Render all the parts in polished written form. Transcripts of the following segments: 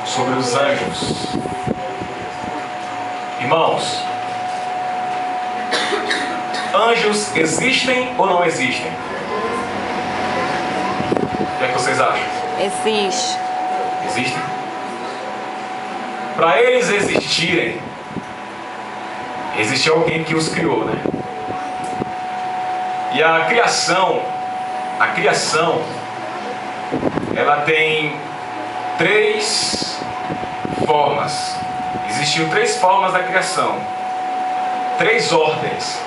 sobre os anjos. Irmãos, anjos existem ou não existem? O que é que vocês acham? Existe. Existem? Para eles existirem, existe alguém que os criou, né? E a criação, ela tem três formas. Existiam três formas da criação, três ordens.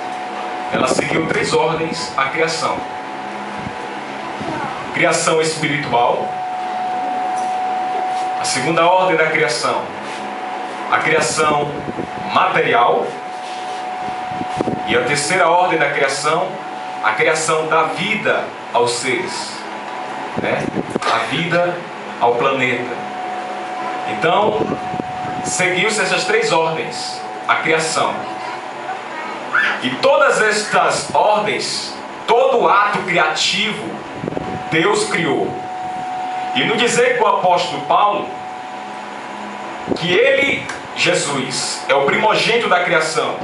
Ela seguiu três ordens a criação: criação espiritual, a segunda ordem da criação, a criação material, e a terceira ordem da criação, a criação da vida aos seres, né? A vida ao planeta. Então, seguiu-se essas três ordens, a criação. E todas estas ordens, todo ato criativo, Deus criou. E no dizer com o apóstolo Paulo, que ele, Jesus, é o primogênito da criação,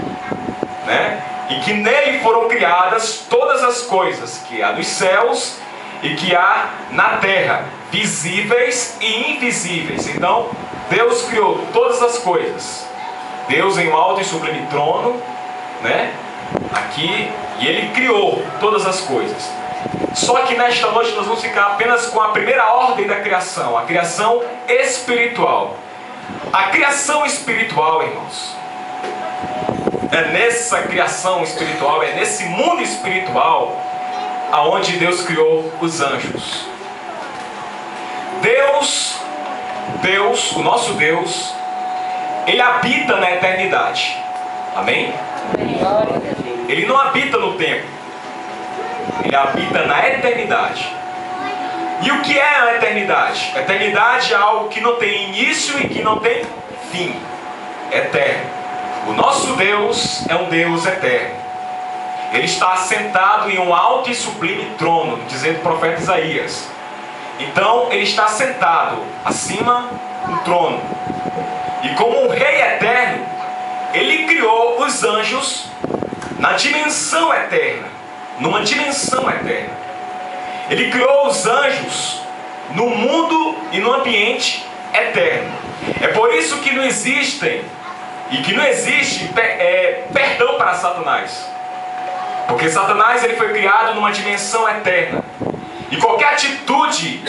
né? E que nele foram criadas todas as coisas que há nos céus e que há na terra, visíveis e invisíveis. Então, Deus criou todas as coisas. Deus em um alto e sublime trono, né? Aqui, e Ele criou todas as coisas. Só que nesta noite nós vamos ficar apenas com a primeira ordem da criação, a criação espiritual. A criação espiritual, irmãos, é nessa criação espiritual, é nesse mundo espiritual aonde Deus criou os anjos. Deus, o nosso Deus, Ele habita na eternidade. Amém? Ele não habita no tempo. Ele habita na eternidade. E o que é a eternidade? A eternidade é algo que não tem início e que não tem fim. Eterno. O nosso Deus é um Deus eterno. Ele está assentado em um alto e sublime trono, dizendo o profeta Isaías. Então, ele está sentado acima do trono. E como um rei eterno, ele criou os anjos na dimensão eterna, numa dimensão eterna. Ele criou os anjos no mundo e no ambiente eterno. É por isso que não existem e que não existe perdão para Satanás. Porque Satanás ele foi criado numa dimensão eterna. E qualquer atitude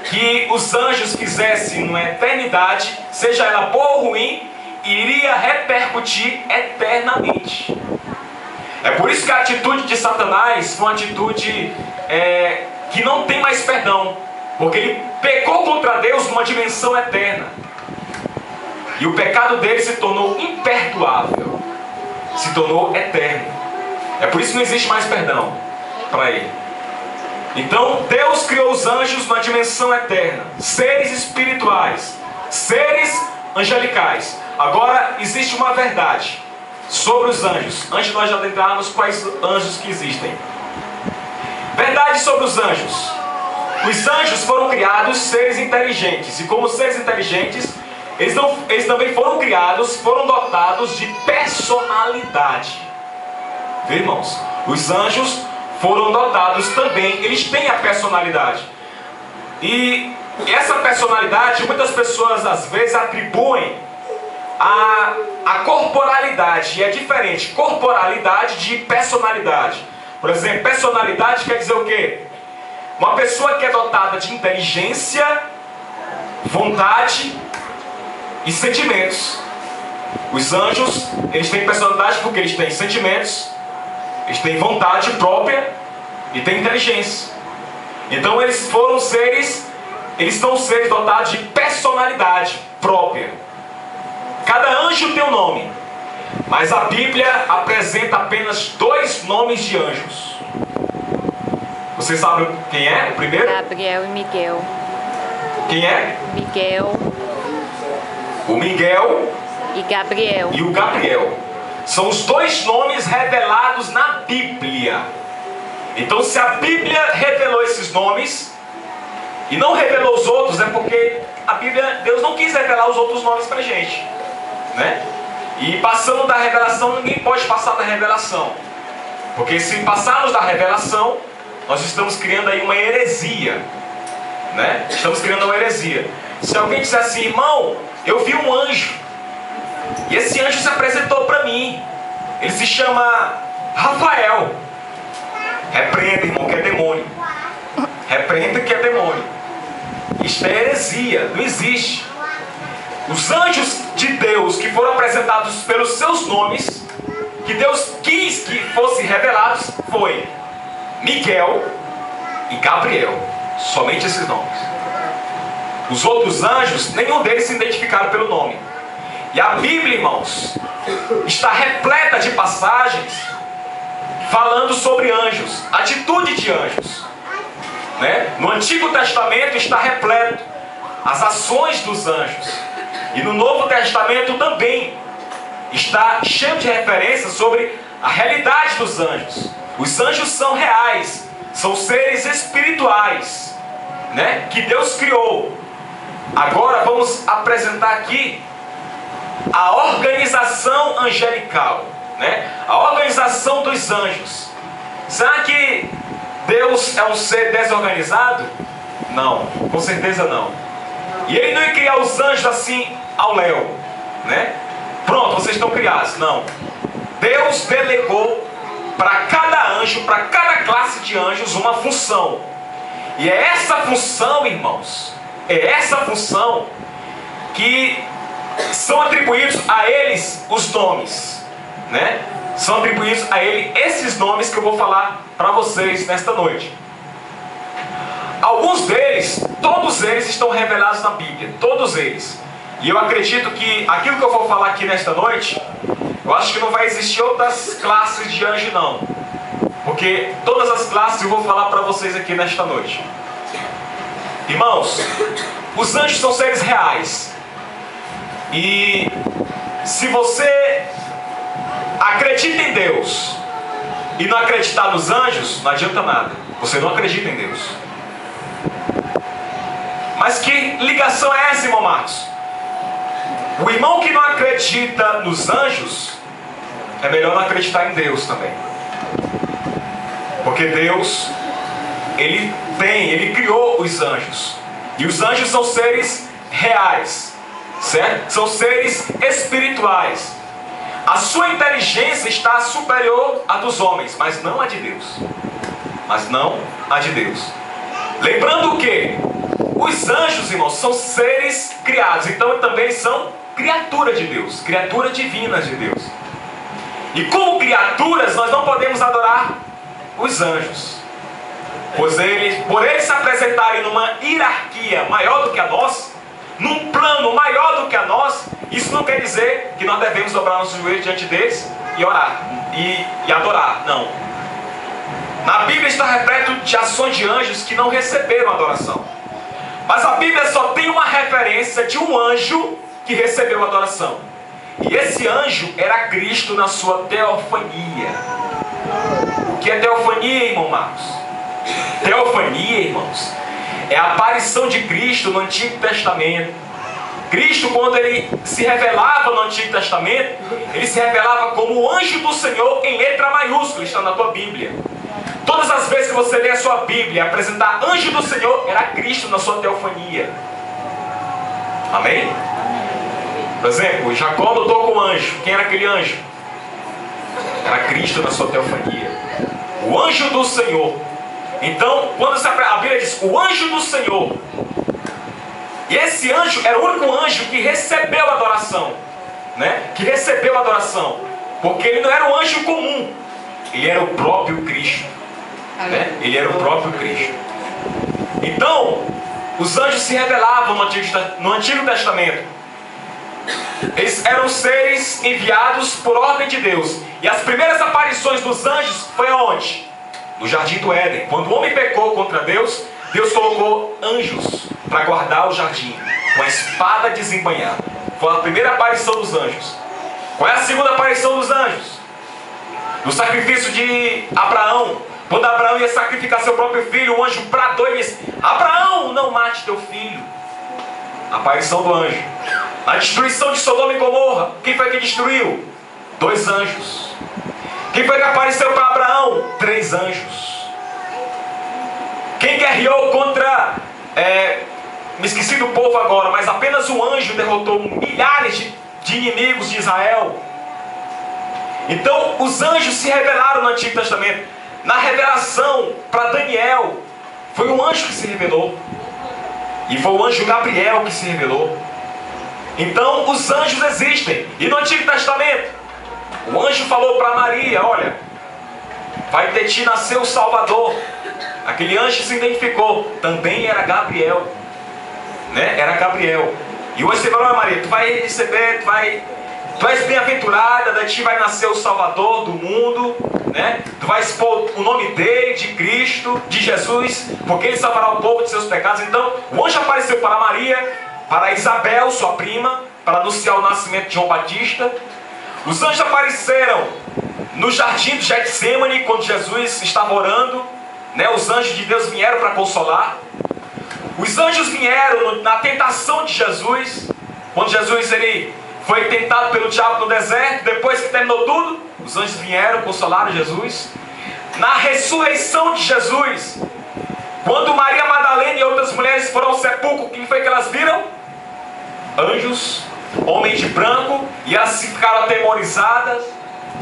que os anjos fizessem na eternidade, seja ela boa ou ruim, iria repercutir eternamente. É por isso que a atitude de Satanás foi uma atitude que não tem mais perdão. Porque ele pecou contra Deus numa dimensão eterna. E o pecado dele se tornou imperdoável. Se tornou eterno. É por isso que não existe mais perdão para ele. Então Deus criou os anjos na dimensão eterna. Seres espirituais. Seres angelicais. Agora existe uma verdade sobre os anjos. Antes de nós adentrarmos quais anjos que existem. Verdade sobre os anjos. Os anjos foram criados seres inteligentes. E como seres inteligentes, eles também foram criados, foram dotados de personalidade. Vê, irmãos? Os anjos foram dotados também, eles têm a personalidade. E essa personalidade, muitas pessoas às vezes atribuem a corporalidade. E é diferente, corporalidade de personalidade. Por exemplo, personalidade quer dizer o quê? Uma pessoa que é dotada de inteligência, vontade e sentimentos. Os anjos, eles têm personalidade porque eles têm sentimentos, eles têm vontade própria e têm inteligência. Então eles são seres dotados de personalidade própria. Cada anjo tem um nome, mas a Bíblia apresenta apenas 2 nomes de anjos. Você sabe quem é o primeiro? Gabriel e Miguel. Quem é? Miguel. O Miguel e Gabriel. E o Gabriel. São os 2 nomes revelados na Bíblia. Então, se a Bíblia revelou esses nomes e não revelou os outros, é porque a Bíblia, Deus quis revelar os outros nomes para a gente, né? E passando da revelação, ninguém pode passar da revelação. Porque se passarmos da revelação, nós estamos criando aí uma heresia, né? Estamos criando uma heresia. Se alguém disser assim, irmão, eu vi um anjo, e esse anjo se apresentou para mim, ele se chama Rafael. Repreenda, irmão, que é demônio. Repreenda que é demônio. Isto é heresia, não existe. Os anjos de Deus que foram apresentados pelos seus nomes, que Deus quis que fossem revelados, foi Miguel e Gabriel. Somente esses nomes. Os outros anjos, nenhum deles se identificaram pelo nome. E a Bíblia, irmãos, está repleta de passagens falando sobre anjos, atitude de anjos, né? No Antigo Testamento está repleto as ações dos anjos. E no Novo Testamento também está cheio de referências sobre a realidade dos anjos. Os anjos são reais, são seres espirituais, né? Que Deus criou. Agora vamos apresentar aqui a organização angelical, né? A organização dos anjos. Será que Deus é um ser desorganizado? Não, com certeza não. E Ele não ia criar os anjos assim ao léu, né? Pronto, vocês estão criados. Não. Deus delegou para cada anjo, para cada classe de anjos, uma função. E é essa função, irmãos, é essa função que são atribuídos a eles os nomes, né? São atribuídos a ele esses nomes que eu vou falar para vocês nesta noite. Alguns deles, todos eles estão revelados na Bíblia, todos eles. E eu acredito que aquilo que eu vou falar aqui nesta noite, eu acho que não vai existir outras classes de anjo não. Porque todas as classes eu vou falar para vocês aqui nesta noite. Irmãos, os anjos são seres reais. E se você acredita em Deus e não acreditar nos anjos, não adianta nada. Você não acredita em Deus. Mas que ligação é essa, irmão Marcos? O irmão que não acredita nos anjos, é melhor não acreditar em Deus também. Porque Deus, Ele criou os anjos. E os anjos são seres reais, certo? São seres espirituais. A sua inteligência está superior à dos homens, mas não a de Deus. Mas não a de Deus. Lembrando que os anjos, irmãos, são seres criados. Então também são criaturas de Deus, criaturas divinas de Deus. E como criaturas, nós não podemos adorar os anjos. Pois por eles se apresentarem numa hierarquia maior do que a nossa, num plano maior do que a nossa, isso não quer dizer que nós devemos dobrar nossos joelhos diante deles e orar e adorar. Não. Na Bíblia está repleto de ações de anjos que não receberam adoração. Mas a Bíblia só tem uma referência de um anjo que recebeu adoração. E esse anjo era Cristo na sua teofania. O que é teofania, irmão Marcos? Teofania, irmãos, é a aparição de Cristo no Antigo Testamento. Cristo, quando Ele se revelava no Antigo Testamento, Ele se revelava como o anjo do Senhor em letra maiúscula, está na tua Bíblia. Todas as vezes que você lê a sua Bíblia e apresentar anjo do Senhor, era Cristo na sua teofania. Amém? Por exemplo, Jacó lutou com o anjo. Quem era aquele anjo? Era Cristo na sua teofania. O anjo do Senhor. Então, quando a Bíblia diz o anjo do Senhor, e esse anjo era o único anjo que recebeu a adoração, né? Que recebeu a adoração, porque ele não era um anjo comum, ele era o próprio Cristo, né? Ele era o próprio Cristo. Então, os anjos se revelavam no Antigo Testamento. Eles eram seres enviados por ordem de Deus. E as primeiras aparições dos anjos foi aonde? No Jardim do Éden. Quando o homem pecou contra Deus, Deus colocou anjos para guardar o jardim, com a espada desembainhada. Foi a primeira aparição dos anjos. Qual é a segunda aparição dos anjos? No sacrifício de Abraão. Quando Abraão ia sacrificar seu próprio filho, o anjo bradou e disse: Abraão, não mate teu filho. A aparição do anjo. Na destruição de Sodoma e Gomorra, quem foi que destruiu? 2 anjos. Quem foi que apareceu para Abraão? 3 anjos. Quem guerreou contra... me esqueci do povo agora, mas apenas um anjo derrotou milhares de inimigos de Israel. Então, os anjos se revelaram no Antigo Testamento. Na revelação para Daniel, foi um anjo que se revelou. E foi o anjo Gabriel que se revelou. Então, os anjos existem. E no Antigo Testamento, o anjo falou para Maria: olha, vai de ti nascer o Salvador. Aquele anjo se identificou. Também era Gabriel. Né? Era Gabriel. E o anjo falou: olha, Maria, tu vai receber, tu és bem-aventurada, de ti vai nascer o Salvador do mundo, né? Tu vais expor o nome dele, de Cristo, de Jesus, porque ele salvará o povo de seus pecados. Então, o anjo apareceu para Maria, para Isabel, sua prima, para anunciar o nascimento de João Batista. Os anjos apareceram no jardim do Getsêmani, quando Jesus estava orando, né? Os anjos de Deus vieram para consolar. Os anjos vieram na tentação de Jesus, quando Jesus foi tentado pelo diabo no deserto. Depois que terminou tudo, os anjos vieram, consolaram Jesus. Na ressurreição de Jesus, quando Maria Madalena e outras mulheres foram ao sepulcro, quem foi que elas viram? Anjos, homens de branco, e elas ficaram atemorizadas,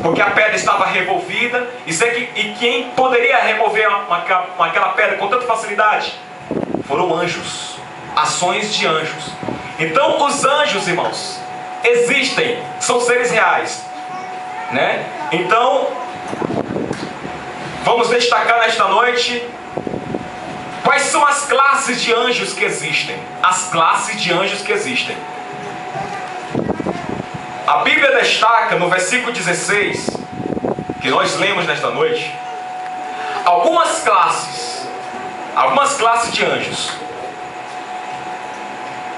porque a pedra estava revolvida. E quem poderia remover aquela pedra com tanta facilidade? Foram anjos, ações de anjos. Então, os anjos, irmãos, existem, são seres reais, né? Então, vamos destacar nesta noite quais são as classes de anjos que existem. As classes de anjos que existem. A Bíblia destaca no versículo 16, que nós lemos nesta noite, algumas classes de anjos.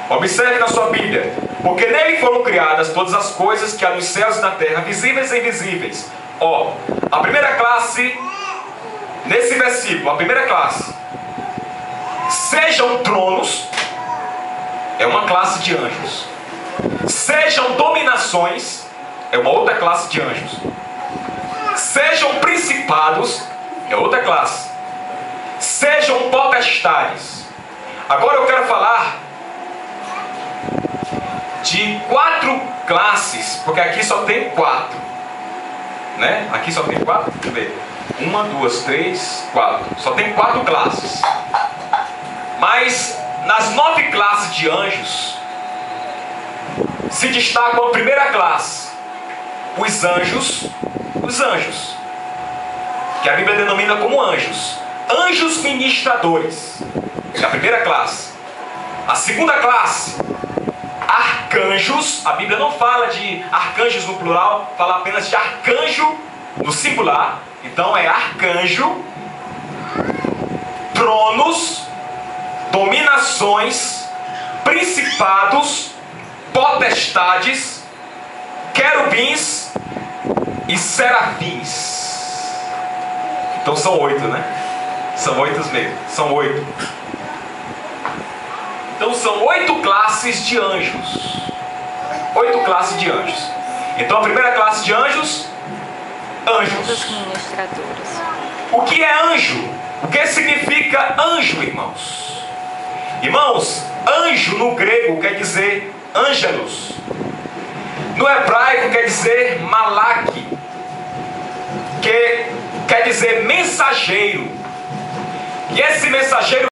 Observe na sua Bíblia: porque nele foram criadas todas as coisas que há nos céus e na terra, visíveis e invisíveis. A primeira classe, nesse versículo, a primeira classe, sejam tronos, é uma classe de anjos. Sejam dominações, é uma outra classe de anjos. Sejam principados, é outra classe. Sejam potestades. Agora eu quero falar de 4 classes, porque aqui só tem 4, né? Aqui só tem 4, deixa eu ver. 1, 2, 3, 4. Só tem 4 classes. Mas nas 9 classes de anjos se destacam a primeira classe, os anjos, que a Bíblia denomina como anjos. Anjos ministradores, é a primeira classe. A segunda classe, arcanjos. A Bíblia não fala de arcanjos no plural, fala apenas de arcanjo no singular. Então é arcanjo. Tronos, dominações, principados, potestades, querubins e serafins. Então são 8, né? São 8 mesmo. São 8. Então são 8 classes de anjos. 8 classes de anjos. Então a primeira classe de anjos, anjos. O que é anjo? O que significa anjo, irmãos? Irmãos, anjo no grego quer dizer ângelos. No hebraico quer dizer malak, que quer dizer mensageiro. E esse mensageiro